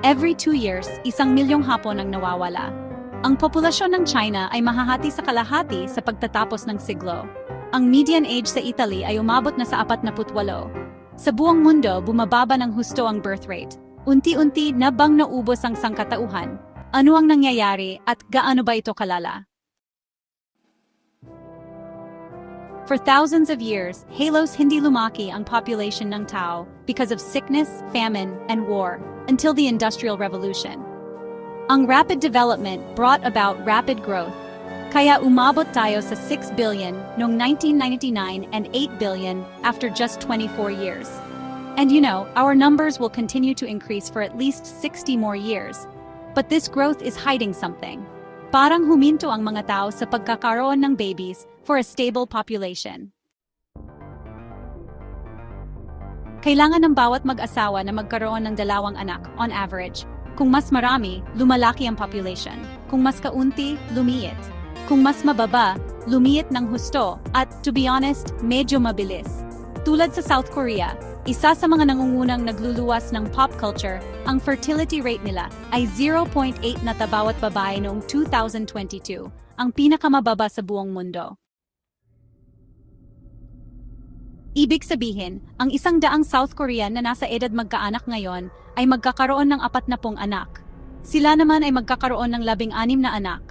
Every 2 years, 1 milyong Hapon ang nawawala. Ang populasyon ng China ay mahahati sa kalahati sa pagtatapos ng siglo. Ang median age sa Italy ay umabot na sa 48. Sa buong mundo, bumababa ng husto ang birth rate. Unti-unti na bang naubos ang sangkatauhan? Ano ang nangyayari at gaano ba ito kalala? For thousands of years, halos hindi lumaki ang population ng tao because of sickness, famine, and war, until the Industrial Revolution. Ang rapid development brought about rapid growth, kaya umabot tayo sa 6 billion noong 1999 and 8 billion after just 24 years. And you know, our numbers will continue to increase for at least 60 more years. But this growth is hiding something. Parang huminto ang mga tao sa pagkakaroon ng babies for a stable population. Kailangan ng bawat mag-asawa na magkaroon ng 2 anak, on average. Kung mas marami, lumalaki ang population. Kung mas kaunti, lumiit. Kung mas mababa, lumiit ng husto, at to be honest, medyo mabilis. Tulad sa South Korea, isa sa mga nangungunang nagluluwas ng pop culture, ang fertility rate nila ay 0.8 na bawat babae noong 2022, ang pinakamababa sa buong mundo. Ibig sabihin, ang 100 South Korean na nasa edad magkaanak ngayon ay magkakaroon ng 40 anak. Sila naman ay magkakaroon ng 16 na anak.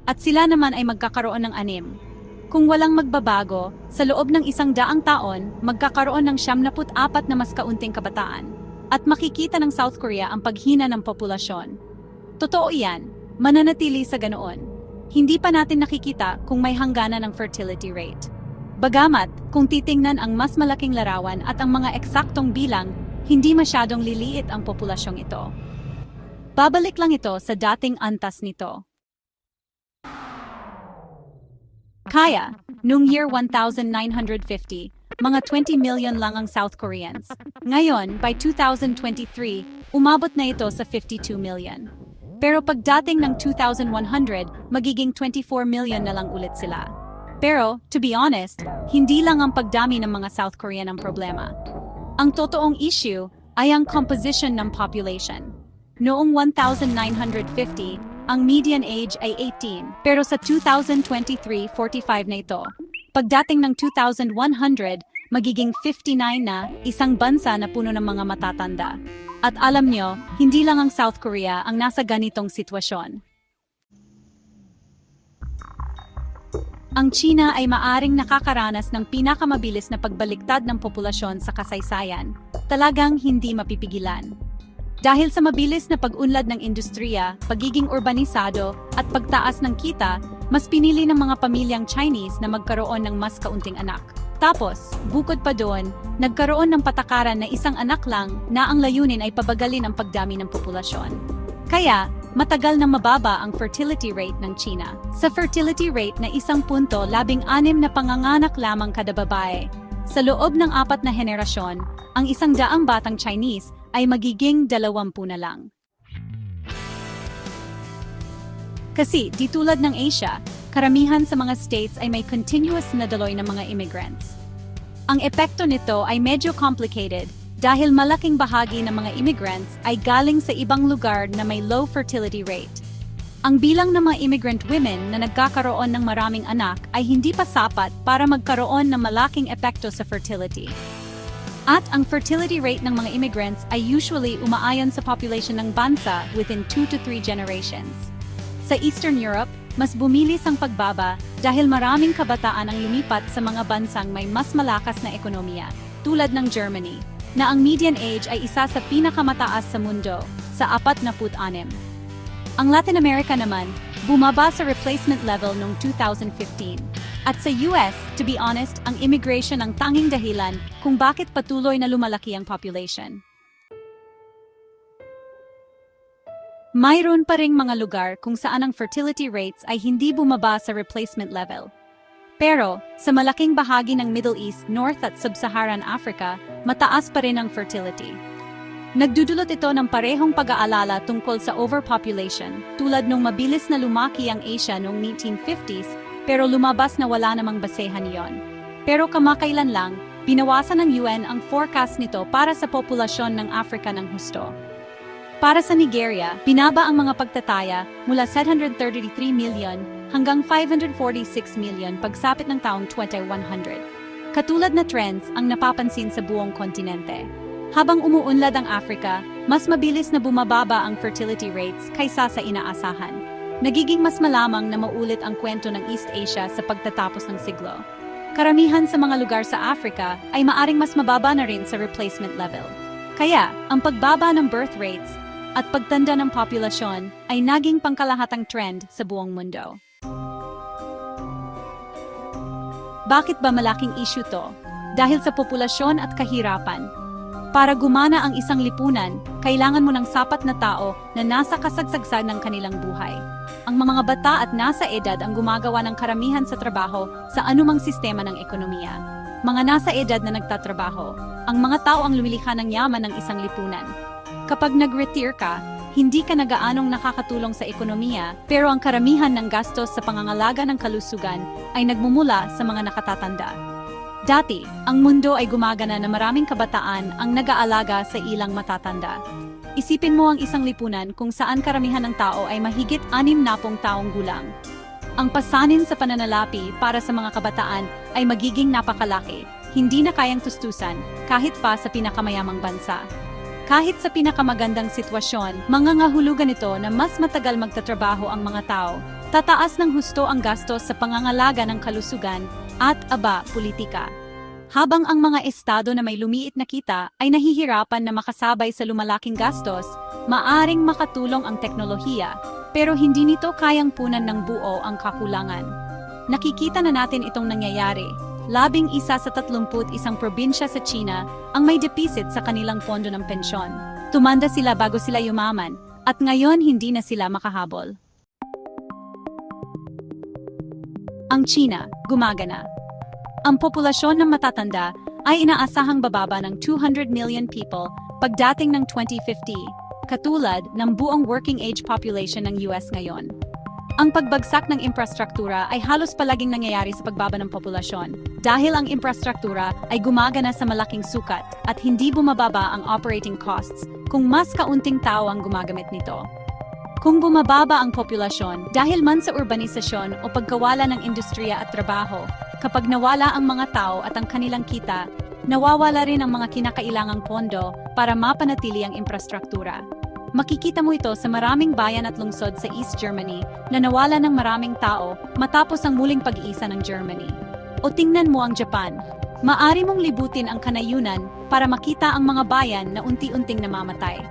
At sila naman ay magkakaroon ng 6. Kung walang magbabago, sa loob ng 100 taon, magkakaroon ng 74 na mas kaunting kabataan. At makikita ng South Korea ang paghina ng populasyon. Totoo yan, mananatili sa ganoon. Hindi pa natin nakikita kung may hangganan ng fertility rate. Bagamat, kung titingnan ang mas malaking larawan at ang mga eksaktong bilang, hindi masyadong liliit ang populasyong ito. Babalik lang ito sa dating antas nito. Kaya, noong year 1950, mga 20 million lang ang South Koreans. Ngayon, by 2023, umabot na ito sa 52 million. Pero pagdating ng 2100, magiging 24 million na lang ulit sila. Pero, to be honest, hindi lang ang pagdami ng mga South Korean ang problema. Ang totoong issue ay ang composition ng population. Noong 1950, ang median age ay 18, pero sa 2023, 45 na ito. Pagdating ng 2100, magiging 59 na, isang bansa na puno ng mga matatanda. At alam nyo, hindi lang ang South Korea ang nasa ganitong sitwasyon. Ang China ay maaring nakakaranas ng pinakamabilis na pagbaliktad ng populasyon sa kasaysayan. Talagang hindi mapipigilan. Dahil sa mabilis na pag-unlad ng industriya, pagiging urbanisado, at pagtaas ng kita, mas pinili ng mga pamilyang Chinese na magkaroon ng mas kaunting anak. Tapos, bukod pa doon, nagkaroon ng patakaran na 1 anak lang na ang layunin ay pabagalin ang pagdami ng populasyon. Kaya, matagal nang mababa ang fertility rate ng China. Sa fertility rate na 1.16 na panganganak lamang kada babae, sa loob ng 4 na henerasyon, ang 100 batang Chinese ay magiging 20 na lang. Kasi, di tulad ng Asia, karamihan sa mga states ay may continuous na daloy ng mga immigrants. Ang epekto nito ay medyo complicated dahil malaking bahagi ng mga immigrants ay galing sa ibang lugar na may low fertility rate. Ang bilang ng mga immigrant women na nagkakaroon ng maraming anak ay hindi pa sapat para magkaroon ng malaking epekto sa fertility. At ang fertility rate ng mga immigrants ay usually umaayon sa population ng bansa within 2 to 3 generations. Sa Eastern Europe, mas bumilis ang pagbaba dahil maraming kabataan ang lumipat sa mga bansang may mas malakas na ekonomiya, tulad ng Germany, na ang median age ay isa sa pinakamataas sa mundo, sa 46. Ang Latin America naman, bumaba sa replacement level noong 2015. At sa US, to be honest, ang immigration ang tanging dahilan kung bakit patuloy na lumalaki ang population. Mayroon pa ring mga lugar kung saan ang fertility rates ay hindi bumaba sa replacement level. Pero, sa malaking bahagi ng Middle East, North at Sub-Saharan Africa, mataas pa rin ang fertility. Nagdudulot ito ng parehong pag-aalala tungkol sa overpopulation, tulad nung mabilis na lumaki ang Asia noong 1950s, pero lumabas na wala namang basehan iyon. Pero kamakailan lang, binawasan ng UN ang forecast nito para sa populasyon ng Africa ng husto. Para sa Nigeria, binaba ang mga pagtataya mula 733 million hanggang 546 million pagsapit ng taong 2100. Katulad na trends ang napapansin sa buong kontinente. Habang umuunlad ang Africa, mas mabilis na bumababa ang fertility rates kaysa sa inaasahan. Nagiging mas malamang na maulit ang kwento ng East Asia sa pagtatapos ng siglo. Karamihan sa mga lugar sa Africa ay maaring mas mababa na rin sa replacement level. Kaya, ang pagbaba ng birth rates at pagtanda ng populasyon ay naging pangkalahatang trend sa buong mundo. Bakit ba malaking issue to? Dahil sa populasyon at kahirapan. Para gumana ang isang lipunan, kailangan mo ng sapat na tao na nasa kasagsagsan ng kanilang buhay. Ang mga bata at nasa edad ang gumagawa ng karamihan sa trabaho sa anumang sistema ng ekonomiya. Mga nasa edad na nagtatrabaho, ang mga tao ang lumilikha ng yaman ng isang lipunan. Kapag nag-retire ka, hindi ka nagaanong nakakatulong sa ekonomiya, pero ang karamihan ng gastos sa pangangalaga ng kalusugan ay nagmumula sa mga nakatatanda. Dati, ang mundo ay gumagana na maraming kabataan ang nag-aalaga sa ilang matatanda. Isipin mo ang isang lipunan kung saan karamihan ng tao ay mahigit 60 taong gulang. Ang pasanin sa pananalapi para sa mga kabataan ay magiging napakalaki, hindi na kayang tustusan kahit pa sa pinakamayamang bansa. Kahit sa pinakamagandang sitwasyon, mangangahulugan ito na mas matagal magtatrabaho ang mga tao, tataas ng husto ang gastos sa pangangalaga ng kalusugan at politika. Habang ang mga estado na may lumiit na kita ay nahihirapan na makasabay sa lumalaking gastos, maaring makatulong ang teknolohiya, pero hindi nito kayang punan ng buo ang kakulangan. Nakikita na natin itong nangyayari. 11 sa 31 probinsya sa China ang may depisit sa kanilang pondo ng pensyon. Tumanda sila bago sila yumaman, at ngayon hindi na sila makahabol. Ang China, gumagana. Ang populasyon ng matatanda ay inaasahang bababa ng 200 million people pagdating ng 2050, katulad ng buong working age population ng US ngayon. Ang pagbagsak ng infrastruktura ay halos palaging nangyayari sa pagbaba ng populasyon dahil ang infrastruktura ay gumagana sa malaking sukat at hindi bumababa ang operating costs kung mas kaunting tao ang gumagamit nito. Kung bumababa ang populasyon dahil man sa urbanisasyon o pagkawala ng industriya at trabaho, kapag nawala ang mga tao at ang kanilang kita, nawawala rin ang mga kinakailangang pondo para mapanatili ang infrastruktura. Makikita mo ito sa maraming bayan at lungsod sa East Germany na nawala ng maraming tao matapos ang muling pag-iisa ng Germany. O tingnan mo ang Japan. Maari mong libutin ang kanayunan para makita ang mga bayan na unti-unting namamatay.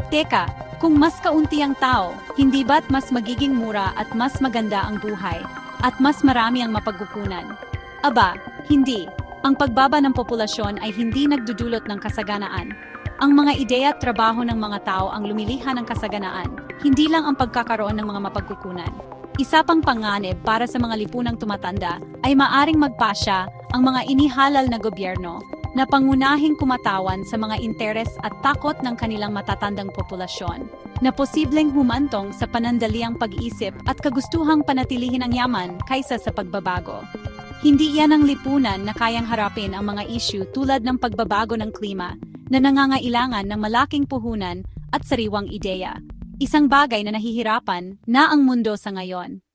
Teka, kung mas kaunti ang tao, hindi ba't mas magiging mura at mas maganda ang buhay at mas marami ang mapagkukunan? Hindi. Ang pagbaba ng populasyon ay hindi nagdudulot ng kasaganaan. Ang mga ideya at trabaho ng mga tao ang lumiliha ng kasaganaan, hindi lang ang pagkakaroon ng mga mapagkukunan. Isa pang panganib para sa mga lipunang tumatanda ay maaring magpasya ang mga inihalal na gobyerno na pangunahing kumatawan sa mga interes at takot ng kanilang matatandang populasyon, na posibleng humantong sa panandaliang pag-iisip at kagustuhang panatilihin ang yaman kaysa sa pagbabago. Hindi iyan ang lipunan na kayang harapin ang mga issue tulad ng pagbabago ng klima, na nangangailangan ng malaking puhunan at sariwang ideya. Isang bagay na nahihirapan na ang mundo sa ngayon.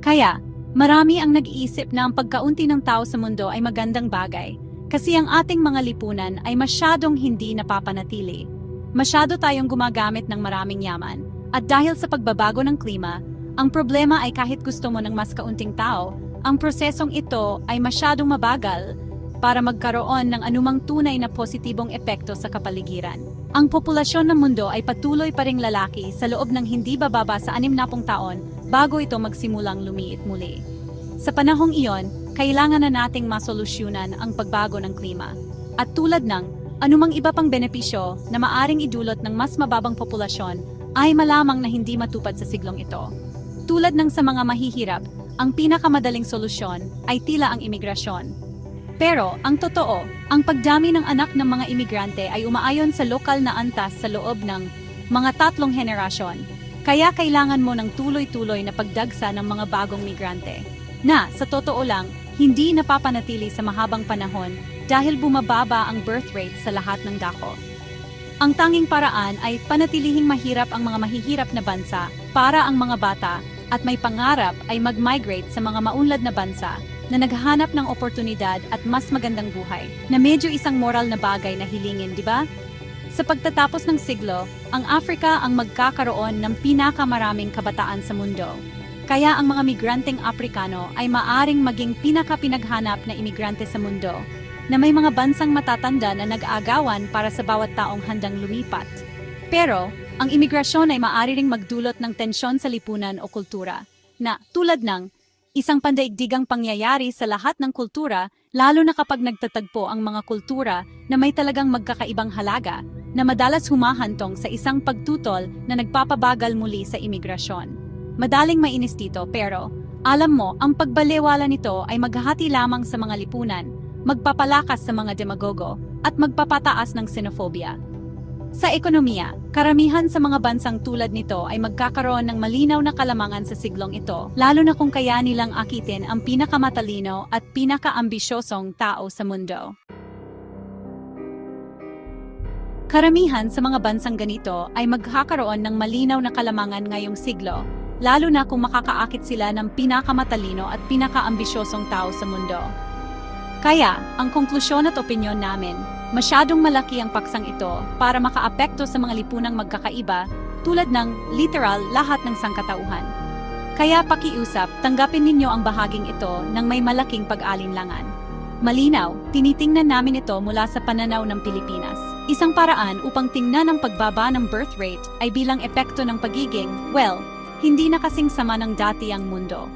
Kaya, marami ang nag-iisip na ang pagkaunti ng tao sa mundo ay magandang bagay, kasi ang ating mga lipunan ay masyadong hindi napapanatili. Masyado tayong gumagamit ng maraming yaman, at dahil sa pagbabago ng klima, ang problema ay kahit gusto mo ng mas kaunting tao, ang prosesong ito ay masyadong mabagal para magkaroon ng anumang tunay na positibong epekto sa kapaligiran. Ang populasyon ng mundo ay patuloy pa ring lalaki sa loob ng hindi bababa sa 60 taon bago ito magsimulang lumiit muli. Sa panahong iyon, kailangan na nating masolusyunan ang pagbago ng klima. At tulad ng anumang iba pang benepisyo na maaring idulot ng mas mababang populasyon, ay malamang na hindi matupad sa siglong ito. Tulad ng sa mga mahihirap, ang pinakamadaling solusyon ay tila ang imigrasyon. Pero, ang totoo, ang pagdami ng anak ng mga imigrante ay umaayon sa lokal na antas sa loob ng mga 3 henerasyon. Kaya kailangan mo ng tuloy-tuloy na pagdagsa ng mga bagong migrante, na, sa totoo lang, hindi napapanatili sa mahabang panahon dahil bumababa ang birth rate sa lahat ng dako. Ang tanging paraan ay panatilihing mahirap ang mga mahihirap na bansa para ang mga bata at may pangarap ay mag-migrate sa mga maunlad na bansa na naghahanap ng oportunidad at mas magandang buhay, na medyo isang moral na bagay na hilingin, di ba? Sa pagtatapos ng siglo, ang Africa ang magkakaroon ng pinakamaraming kabataan sa mundo. Kaya ang mga migranteng Aprikano ay maaring maging pinakapinaghanap na imigrante sa mundo, na may mga bansang matatanda na nag-aagawan para sa bawat taong handang lumipat. Pero, ang imigrasyon ay maaari ring magdulot ng tensyon sa lipunan o kultura, na tulad ng isang pandaigdigang pangyayari sa lahat ng kultura, lalo na kapag nagtatagpo ang mga kultura na may talagang magkakaibang halaga, na madalas humahantong sa isang pagtutol na nagpapabagal muli sa imigrasyon. Madaling mainis dito, pero alam mo, ang pagbalewala nito ay maghahati lamang sa mga lipunan, magpapalakas sa mga demagogo, at magpapataas ng xenophobia. Sa ekonomiya, karamihan sa mga bansang tulad nito ay magkakaroon ng malinaw na kalamangan sa siglong ito, lalo na kung kaya nilang akitin ang pinakamatalino at pinakaambisyosong tao sa mundo. Karamihan sa mga bansang ganito ay magkakaroon ng malinaw na kalamangan ngayong siglo, lalo na kung makakaakit sila ng pinakamatalino at pinakaambisyosong tao sa mundo. Kaya, ang konklusyon at opinyon namin, masyadong malaki ang paksang ito para makaapekto sa mga lipunang magkakaiba tulad ng literal lahat ng sangkatauhan. Kaya pakiusap, tanggapin ninyo ang bahaging ito ng may malaking pag-alinlangan. Malinaw, tinitingnan namin ito mula sa pananaw ng Pilipinas. Isang paraan upang tingnan ang pagbaba ng birth rate ay bilang epekto ng pagiging, hindi na kasing sama ng dati ang mundo.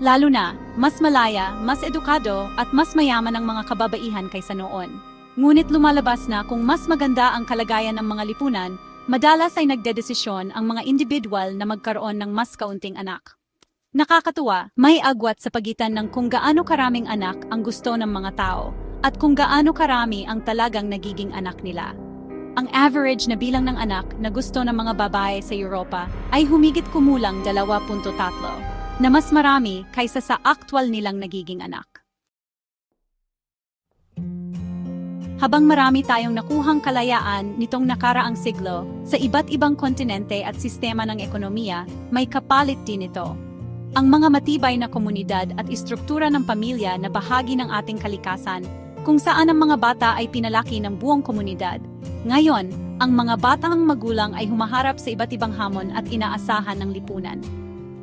Lalo na, mas malaya, mas edukado at mas mayaman ang mga kababaihan kaysa noon. Ngunit lumalabas na kung mas maganda ang kalagayan ng mga lipunan, madalas ay nagdedesisyon ang mga individual na magkaroon ng mas kaunting anak. Nakakatuwa, may agwat sa pagitan ng kung gaano karaming anak ang gusto ng mga tao at kung gaano karami ang talagang nagiging anak nila. Ang average na bilang ng anak na gusto ng mga babae sa Europa ay humigit kumulang 2.3, na mas marami kaysa sa aktwal nilang nagiging anak. Habang marami tayong nakuhang kalayaan nitong nakaraang siglo sa iba't ibang kontinente at sistema ng ekonomiya, may kapalit din ito. Ang mga matibay na komunidad at istruktura ng pamilya na bahagi ng ating kalikasan, kung saan ang mga bata ay pinalaki ng buong komunidad. Ngayon, ang mga batang magulang ay humaharap sa iba't ibang hamon at inaasahan ng lipunan.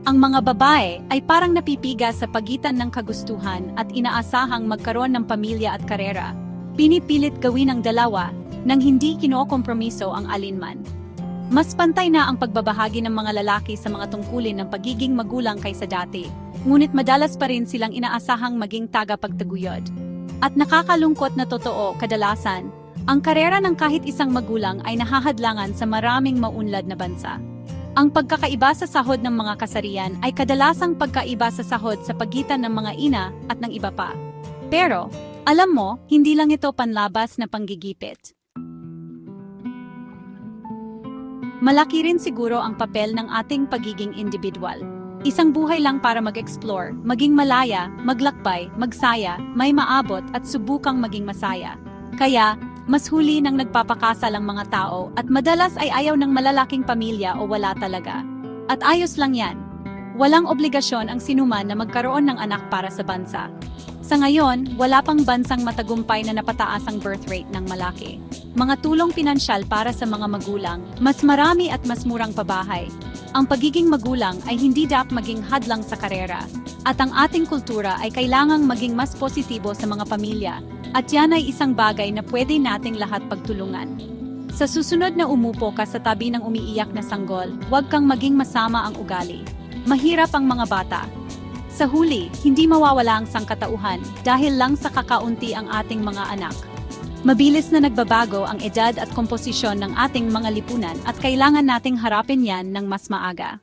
Ang mga babae ay parang napipiga sa pagitan ng kagustuhan at inaasahang magkaroon ng pamilya at karera. Pinipilit gawin ang dalawa nang hindi kinokompromiso ang alinman. Mas pantay na ang pagbabahagi ng mga lalaki sa mga tungkulin ng pagiging magulang kaysa dati, ngunit madalas pa rin silang inaasahang maging tagapagtaguyod. At nakakalungkot na totoo, kadalasan, ang karera ng kahit isang magulang ay nahahadlangan sa maraming maunlad na bansa. Ang pagkakaiba sa sahod ng mga kasarian ay kadalasang pagkaiba sa sahod sa pagitan ng mga ina at ng iba pa. Pero, alam mo, hindi lang ito panlabas na panggigipit. Malaki rin siguro ang papel ng ating pagiging individual. Isang buhay lang para mag-explore, maging malaya, maglakbay, magsaya, may maabot at subukang maging masaya. Kaya, mas huli nang nagpapakasal ang mga tao at madalas ay ayaw ng malalaking pamilya o wala talaga. At ayos lang yan. Walang obligasyon ang sinuman na magkaroon ng anak para sa bansa. Sa ngayon, wala pang bansang matagumpay na napataas ang birth rate ng malaki. Mga tulong pinansyal para sa mga magulang, mas marami at mas murang pabahay. Ang pagiging magulang ay hindi dapat maging hadlang sa karera. At ang ating kultura ay kailangang maging mas positibo sa mga pamilya. At yan ay isang bagay na pwede nating lahat pagtulungan. Sa susunod na umupo ka sa tabi ng umiiyak na sanggol, huwag kang maging masama ang ugali. Mahirap ang mga bata. Sa huli, hindi mawawala ang sangkatauhan dahil lang sa kakaunti ang ating mga anak. Mabilis na nagbabago ang edad at komposisyon ng ating mga lipunan at kailangan nating harapin yan ng mas maaga.